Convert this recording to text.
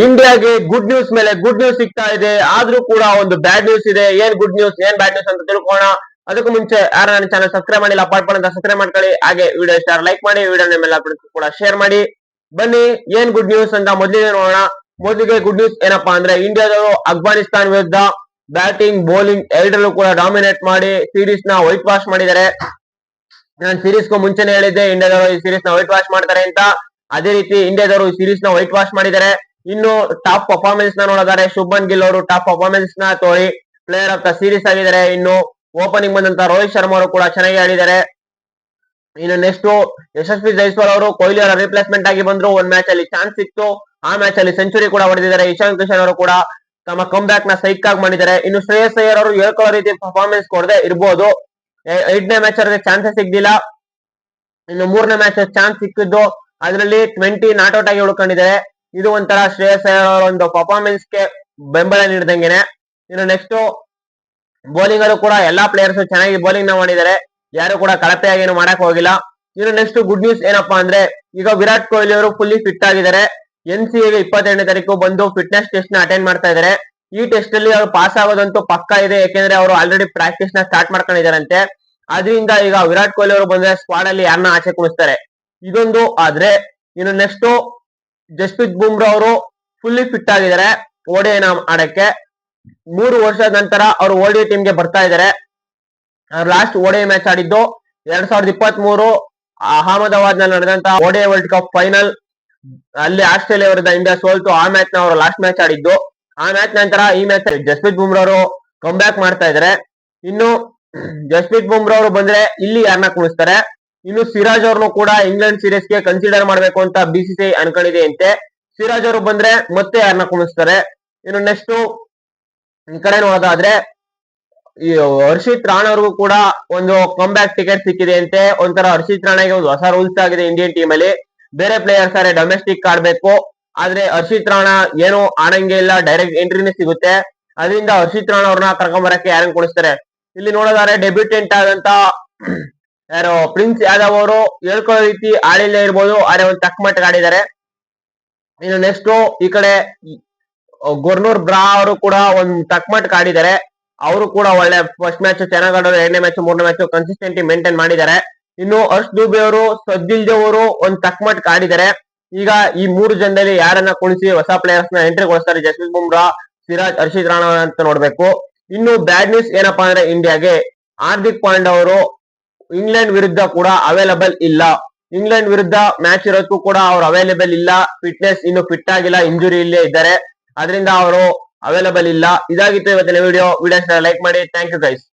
ಇಂಡಿಯಾಗೆ good news ಮೇಲೆ good news ಸಿಗ್ತಾ ಇದೆ. ಆದ್ರೂ ಕೂಡ ಒಂದು ಬ್ಯಾಡ್ ನ್ಯೂಸ್ ಇದೆ. ಏನ್ ಗುಡ್ ನ್ಯೂಸ್ ಏನ್ ಬ್ಯಾಡ್ ನ್ಯೂಸ್ ಅಂತ ತಿಳ್ಕೋಣ. ಅದಕ್ಕೂ ಮುಂಚೆ ಯಾರು ನನ್ನ ಚಾನಲ್ ಸಬ್ಸ್ಕ್ರೈಬ್ ಮಾಡಿಲ್ಲ ಪಡ್ಪಣ ಅಂತ ಸಬ್ಸ್ಕ್ರೈಬ್ ಮಾಡ್ಕೊಳ್ಳಿ. ಹಾಗೆ ವಿಡಿಯೋ ಇಷ್ಟ ಲೈಕ್ ಮಾಡಿ, ವಿಡಿಯೋ ನಿಮ್ಮೆಲ್ಲ ಕೂಡ ಶೇರ್ ಮಾಡಿ. ಬನ್ನಿ ಏನ್ ಗುಡ್ ನ್ಯೂಸ್ ಅಂತ ಮೊದಲಿಗೆ ನೋಡೋಣ. ಮೊದಲಿಗೆ ಗುಡ್ ನ್ಯೂಸ್ ಏನಪ್ಪಾ ಅಂದ್ರೆ, ಇಂಡಿಯಾದವರು ಅಫ್ಘಾನಿಸ್ತಾನ್ ವಿರುದ್ಧ ಬ್ಯಾಟಿಂಗ್ ಬೌಲಿಂಗ್ ಎರಡರಲ್ಲೂ ಕೂಡ ಡಾಮಿನೇಟ್ ಮಾಡಿ ಸೀರೀಸ್ ನ ವೈಟ್ ವಾಶ್ ಮಾಡಿದ್ದಾರೆ. ನಾನು ಸೀರೀಸ್ ಗೂ ಮುಂಚೆನೆ ಹೇಳಿದ್ದೆ ಇಂಡಿಯಾದವರು ಈ ಸೀರೀಸ್ ನ ವೈಟ್ ವಾಶ್ ಮಾಡ್ತಾರೆ ಅಂತ. ಅದೇ ರೀತಿ ಇಂಡಿಯಾದವರು ಈ ಸೀರೀಸ್ ನ ವೈಟ್ ವಾಶ್ ಮಾಡಿದ್ದಾರೆ. ಇನ್ನು ಟಾಪ್ ಪರ್ಫಾರ್ಮೆನ್ಸ್ ನ ನೋಡಿದರೆ ಶುಭ್ಮನ್ ಗಿಲ್ ಅವರು ಟಾಪ್ ಪರ್ಫಾರ್ಮೆನ್ಸ್ ನ ತೋರಿ ಪ್ಲೇಯರ್ ಆಫ್ ದ ಸೀರೀಸ್ ಆಗಿದ್ದಾರೆ. ಇನ್ನು ಓಪನಿಂಗ್ ಬಂದಂತ ರೋಹಿತ್ ಶರ್ಮಾ ಅವರು ಕೂಡ ಚೆನ್ನಾಗಿ ಆಡಿದ್ದಾರೆ. ಇನ್ನು ನೆಕ್ಸ್ಟ್ ಯಶಸ್ವಿ ಜೈಸ್ವಾಲ್ ಅವರು ಕೊಹ್ಲಿ ಅವರ ರಿಪ್ಲೇಸ್ಮೆಂಟ್ ಆಗಿ ಬಂದ್ರು. ಒಂದ್ ಮ್ಯಾಚ್ ಅಲ್ಲಿ ಚಾನ್ಸ್ ಸಿಕ್ತು, ಆ ಮ್ಯಾಚ್ ಅಲ್ಲಿ ಸೆಂಚುರಿ ಕೂಡ ಹೊಡೆದಿದ್ದಾರೆ. ಇಶಾನ್ ಕಿಶನ್ ಅವರು ಕೂಡ ತಮ್ಮ ಕಮ್ ಬ್ಯಾಕ್ ನ ಸೈಕ್ ಆಗಿ ಮಾಡಿದ್ದಾರೆ. ಇನ್ನು ಶ್ರೇಯಸ್ ಅಯ್ಯರ್ ಅವರು ಹೇಳ್ಕೊಳ್ಳೋ ರೀತಿ ಪರ್ಫಾರ್ಮೆನ್ಸ್ ಕೊಡದೆ ಇರ್ಬೋದು. 8ನೇ ಮ್ಯಾಚ್ ಅವ್ರಿಗೆ ಚಾನ್ಸಸ್ ಸಿಗ್ಲಿಲ್ಲ. ಇನ್ನು 3ನೇ ಮ್ಯಾಚ್ ಚಾನ್ಸ್ ಸಿಕ್ಕಿದ್ದು ಅದರಲ್ಲಿ 20 ನಾಟ್ ಔಟ್ ಆಗಿ ಉಳ್ಕೊಂಡಿದ್ದಾರೆ. ಇದು ಒಂಥರ ಶ್ರೇಯಸ್ ಅಯ್ಯರ್ ಅವರ ಒಂದು ಪರ್ಫಾರ್ಮೆನ್ಸ್ ಗೆ ಬೆಂಬಲ ನೀಡಿದಂಗೆನೆ. ಇನ್ನು ನೆಕ್ಸ್ಟ್ ಬೌಲಿಂಗ್ ಅಲ್ಲೂ ಕೂಡ ಎಲ್ಲಾ ಪ್ಲೇಯರ್ಸ್ ಚೆನ್ನಾಗಿ ಬೌಲಿಂಗ್ ನ ಮಾಡಿದ್ದಾರೆ. ಯಾರು ಕೂಡ ಕಳಪೆಯಾಗಿ ಏನು ಮಾಡಕ್ ಹೋಗಿಲ್ಲ. ಇನ್ನು ನೆಕ್ಸ್ಟ್ ಗುಡ್ ನ್ಯೂಸ್ ಏನಪ್ಪಾ ಅಂದ್ರೆ, ಈಗ ವಿರಾಟ್ ಕೊಹ್ಲಿ ಅವರು ಫುಲ್ಲಿ ಫಿಟ್ ಆಗಿದ್ದಾರೆ. NCA ಗೆ 28ನೇ ತಾರೀಕು ಬಂದು ಫಿಟ್ನೆಸ್ ಟೆಸ್ಟ್ ನ ಅಟೆಂಡ್ ಮಾಡ್ತಾ ಇದ್ದಾರೆ. ಈ ಟೆಸ್ಟ್ ಅಲ್ಲಿ ಅವರು ಪಾಸ್ ಆಗೋದಂತೂ ಪಕ್ಕ ಇದೆ, ಯಾಕೆಂದ್ರೆ ಅವರು ಆಲ್ರೆಡಿ ಪ್ರಾಕ್ಟೀಸ್ ನ ಸ್ಟಾರ್ಟ್ ಮಾಡ್ಕೊಂಡಿದ್ದಾರಂತೆ. ಅದರಿಂದ ಈಗ ವಿರಾಟ್ ಕೊಹ್ಲಿ ಅವರು ಬಂದ್ರೆ ಸ್ಕ್ವಾಡ್ ಅಲ್ಲಿ ಯಾರನ್ನ ಆಚೆ ಕುಣಿಸ್ತಾರೆ, ಇದೊಂದು ಆದ್ರೆ. ಇನ್ನು ನೆಕ್ಸ್ಟ್ ಜಸ್ಪ್ರೀತ್ ಬುಮ್ರಾ ಅವರು ಫುಲ್ಲಿ ಫಿಟ್ ಆಗಿದ್ದಾರೆ ODI ಆಡಕ್ಕೆ. 3 ವರ್ಷದ ನಂತರ ಅವರು ODI ಟೀಮ್ ಗೆ ಬರ್ತಾ ಇದ್ದಾರೆ. ಲಾಸ್ಟ್ ODI ಮ್ಯಾಚ್ ಆಡಿದ್ದು 2023 ಅಹಮದಾಬಾದ್ ನಲ್ಲಿ ನಡೆದಂತ ODI ವರ್ಲ್ಡ್ ಕಪ್ ಫೈನಲ್. ಅಲ್ಲಿ ಆಸ್ಟ್ರೇಲಿಯಾ ವಿರುದ್ಧ ಇಂಡಿಯಾ ಸೋಲ್ತು. ಆ ಮ್ಯಾಚ್ ನ ಅವರು ಲಾಸ್ಟ್ ಮ್ಯಾಚ್ ಆಡಿದ್ದು. ಆ ಮ್ಯಾಚ್ ನಂತರ ಈ ಮ್ಯಾಚ್ ಜಸ್ಪ್ರೀತ್ ಬುಮ್ರಾ ಅವರು ಕಮ್ ಬ್ಯಾಕ್ ಮಾಡ್ತಾ ಇದ್ದಾರೆ. ಇನ್ನು ಜಸ್ಪ್ರೀತ್ ಬುಮ್ರಾ ಅವರು ಬಂದ್ರೆ ಇಲ್ಲಿ ಯಾರನ್ನ ಕುಣಿಸ್ತಾರೆ. ಇನ್ನು ಸಿರಾಜ್ ಅವ್ರನ್ನು ಕೂಡ ಇಂಗ್ಲೆಂಡ್ ಸೀರೀಸ್ ಗೆ ಕನ್ಸಿಡರ್ ಮಾಡಬೇಕು ಅಂತ BCCI ಅನ್ಕೊಂಡಿದೆ ಅಂತೆ. ಸಿರಾಜ್ ಅವರು ಬಂದ್ರೆ ಮತ್ತೆ ಯಾರನ್ನ ಕುಣಿಸ್ತಾರೆ. ಇನ್ನು ನೆಕ್ಸ್ಟ್ ಈ ಕಡೆ ನೋಡೋದಾದ್ರೆ, ಈ ಹರ್ಷಿತ್ ರಾಣಾ ಅವ್ರಿಗೂ ಕೂಡ ಒಂದು ಕಮ್ ಬ್ಯಾಕ್ ಟಿಕೆಟ್ ಸಿಕ್ಕಿದೆ ಅಂತೆ. ಒಂಥರ ಹರ್ಷಿತ್ ರಾಣಾಗೆ ಒಂದು ಹೊಸ ರೂಲ್ಸ್ ಆಗಿದೆ ಇಂಡಿಯನ್ ಟೀಮ್ ಅಲ್ಲಿ. ಬೇರೆ ಪ್ಲೇಯರ್ಸ್ ಆದ್ರೆ ಡೊಮೆಸ್ಟಿಕ್ ಆಡ್ಬೇಕು, ಆದ್ರೆ ಹರ್ಷಿತ್ ರಾಣಾ ಏನು ಆಡಂಗೆ ಇಲ್ಲ, ಡೈರೆಕ್ಟ್ ಎಂಟ್ರಿನೇ ಸಿಗುತ್ತೆ. ಅದರಿಂದ ಹರ್ಷಿತ್ ರಾಣಾ ಅವ್ರನ್ನ ಕರ್ಕೊಂಬರಕ್ಕೆ ಯಾರನ್ನ ಕುಣಿಸ್ತಾರೆ. ಇಲ್ಲಿ ನೋಡೋದಾದ್ರೆ ಡೆಬ್ಯೂಟೆಂಟ್ ಆದಂತ ಯಾರು ಪ್ರಿನ್ಸ್ ಯಾದವ್ ಅವರು ಹೇಳ್ಕೊಳ್ಳೋ ರೀತಿ ಆಡಿಲ್ಲೇ ಇರ್ಬೋದು, ಆದ್ರೆ ಒಂದು ತಕ್ಕ ಮಟ್ಟಿಗೆ ಆಡಿದ್ದಾರೆ. ಇನ್ನು ನೆಕ್ಸ್ಟ್ ಈ ಕಡೆ ಗುರ್ನೂರ್ ಬ್ರಾ ಅವರು ಕೂಡ ಒಂದ್ ತಕ್ಕ ಮಟ್ಟಿಗೆ ಆಡಿದ್ದಾರೆ. ಅವರು ಕೂಡ ಒಳ್ಳೆ ಫಸ್ಟ್ ಮ್ಯಾಚ್ ಚೆನ್ನಾಗಿ ಆಡೋದು, 2ನೇ ಮ್ಯಾಚ್ 3ನೇ ಮ್ಯಾಚ್ ಕನ್ಸಿಸ್ಟೆಂಟ್ ಮೇಂಟೈನ್ ಮಾಡಿದ್ದಾರೆ. ಇನ್ನು ಹರ್ಷ್ ದುಬೆ ಅವರು ಸದ್ದಿಲ್ದೆ ಅವರು ಒಂದ್ ತಕ್ಕ ಮಟ್ಟಿಗೆ ಆಡಿದ್ದಾರೆ. ಈಗ ಈ 3 ಜನದಲ್ಲಿ ಯಾರನ್ನ ಕುಣಿಸಿ ಹೊಸ ಪ್ಲೇಯರ್ಸ್ ನ ಎಂಟ್ರಿ ಕೊಡಿಸ್ತಾರೆ, ಜಸ್ಪ್ರೀತ್ ಬುಮ್ರಾ, ಸಿರಾಜ್, ಹರ್ಷಿತ್ ರಾಣಾ ಅಂತ ನೋಡ್ಬೇಕು. ಇನ್ನು ಬ್ಯಾಡ್ ನ್ಯೂಸ್ ಏನಪ್ಪಾ ಅಂದ್ರೆ, ಇಂಡಿಯಾಗೆ ಹಾರ್ದಿಕ್ ಪಾಂಡ್ಯ ಅವರು ಇಂಗ್ಲೆಂಡ್ ವಿರುದ್ಧ ಕೂಡ ಅವೈಲಬಲ್ ಇಲ್ಲ. ಇಂಗ್ಲೆಂಡ್ ವಿರುದ್ಧ ಮ್ಯಾಚ್ ಇರೋದಕ್ಕೂ ಕೂಡ ಅವ್ರು ಅವೈಲೇಬಲ್ ಇಲ್ಲ. ಫಿಟ್ನೆಸ್ ಇನ್ನು ಫಿಟ್ ಆಗಿಲ್ಲ, ಇಂಜುರಿ ಇಲ್ಲೇ ಇದ್ದಾರೆ. ಅದರಿಂದ ಅವರು ಅವೈಲಬಲ್ ಇಲ್ಲ. ಇದಾಗಿತ್ತು ಇವತ್ತಿನ ವಿಡಿಯೋ. ಲೈಕ್ ಮಾಡಿ. Thank you guys.